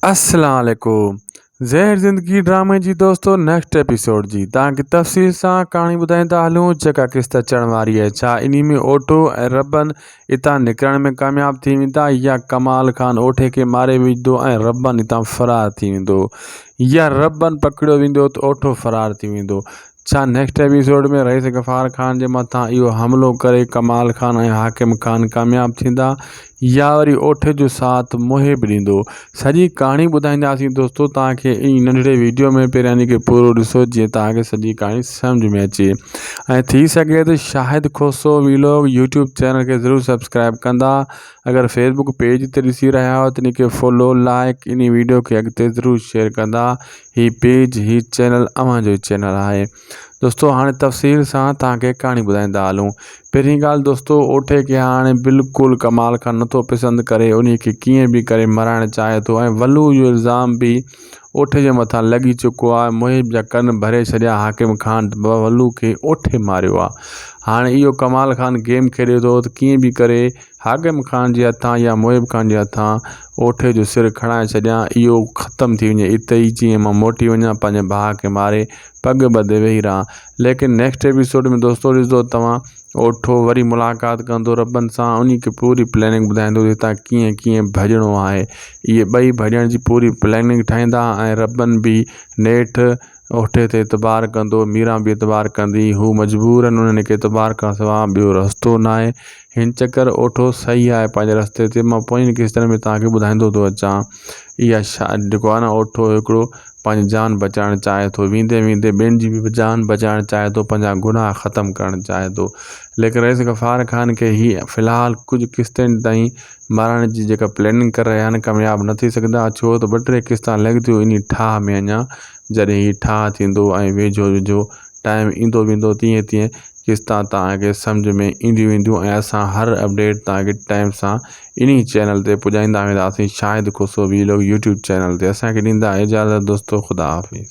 अस्सलाम वालेकुम। ज़हर ज़िंदगी ड्रामे जी दोस्तों नेक्स्ट एपिसोड जी तव्हांखे तफ़सील सां कहाणी ॿुधाईंदा हलूं जेका किस्त अचण वारी आहे। छा इन में ओठो ऐं रबन इतां निकिरण में कामयाब थी वेंदा या कमाल खान ओठे खे मारे विझंदो ऐं रबन इतां फ़रार थी वेंदो या रबन पकड़ियो वेंदो त ओठो फ़रार थी वेंदो। छा नेक्स्ट एपिसोड में रईस गफ़ार खान जे मथां इहो हमलो करे कमाल खान ऐं हाकिम खान कामयाब थींदा या वरी ओठे जो साथ मुहिब ॾींदो। सॼी कहाणी ॿुधाईंदासीं दोस्तों तव्हांखे इन नंढड़े वीडियो में पहिरियां यानी कि पूरो ॾिसो जीअं तव्हांखे सॼी कहाणी सम्झ में अचे ऐं थी सघे त शाहिद खोसो वीलॉग यूट्यूब चैनल खे ज़रूरु सब्सक्राइब कंदा। अगर फेसबुक पेज ते ॾिसी रहिया हो त इन खे फॉलो लाइक इन वीडियो खे अॻिते ज़रूरु शेयर कंदा। ही पेज ही चैनल अव्हां जो चैनल आहे दोस्तों। हाँ तफ़सील सां तव्हांखे कहाणी ॿुधाईंदा हलूं। पहिरीं ॻाल्हि दोस्तों ओठे खे हाणे बिल्कुलु कमाल खान नथो पसंदि करे उन खे कीअं बि करे मराइणु चाहे थो ऐं वलू जो इल्ज़ाम बि ओठे जे मथां लॻी चुको आहे। मुहिब जा कन भरे छॾिया हाकिम खान वलू खे ओठे मारियो आहे। हाणे इहो कमाल खान गेम खेॾे थो त कीअं बि करे हाकिम खान जे हथां या मुहिब खान जे हथां ओठे जो सिर खणाए छॾियां इहो ख़तमु थी वञे इते ई जीअं मां मोटी वञा पंहिंजे भाउ खे मारे पग ॿधे वेही रहां। लेकिन नेक्स्ट एपिसोड में दोस्तों ॾिसंदो तव्हां ओठो वरी मुलाक़ात कंदो रबन सां उन खे पूरी प्लैनिंग ॿुधाईंदो हितां कीअं कीअं भॼणो आहे। इहे ॿई भॼण जी पूरी प्लैनिंग ठाहींदा ऐं रबन बि नेठि ओठे ते एतबार कंदो मीरा बि एतबार कंदी। हू मजबूरन उन्हनि खे एतबार खां सवाइ ॿियो रस्तो न आहे। हिन चकर ओठो सही आहे पंहिंजे रस्ते ते। मां पोइ किस्तनि में तव्हांखे ॿुधाईंदो थो अचां। इहा जेको आहे न ओठो हिकिड़ो पंहिंजी जान बचाइणु चाहे थो वेंदे वेंदे ॿियनि जी बि जान बचाइणु चाहे थो पंहिंजा गुनाह ख़तमु करणु चाहे थो। लेकिन रईस गफ़ार खान खे ही फ़िलहाल कुझु किस्तनि ताईं मारण जी जेका प्लैनिंग करे रहिया आहिनि कामयाबु न थी सघंदा छो त ॿ टे किस्ता लॻंदियूं इन ठाह में अञा। जॾहिं ही ठाह थींदो ऐं वेझो वेझो टाइम ईंदो वेंदो तीअं तीअं किस्ता तव्हांखे सम्झ में ईंदियूं वेंदियूं ऐं असां हर अपडेट तव्हांखे टाइम सां इन चैनल ते पुॼाईंदा वेंदासीं। शाहिद खोसो वीलॉग यूट्यूब चैनल ते। असांखे ॾींदा इजाज़त दोस्तों। ख़ुदा हाफ़िज़।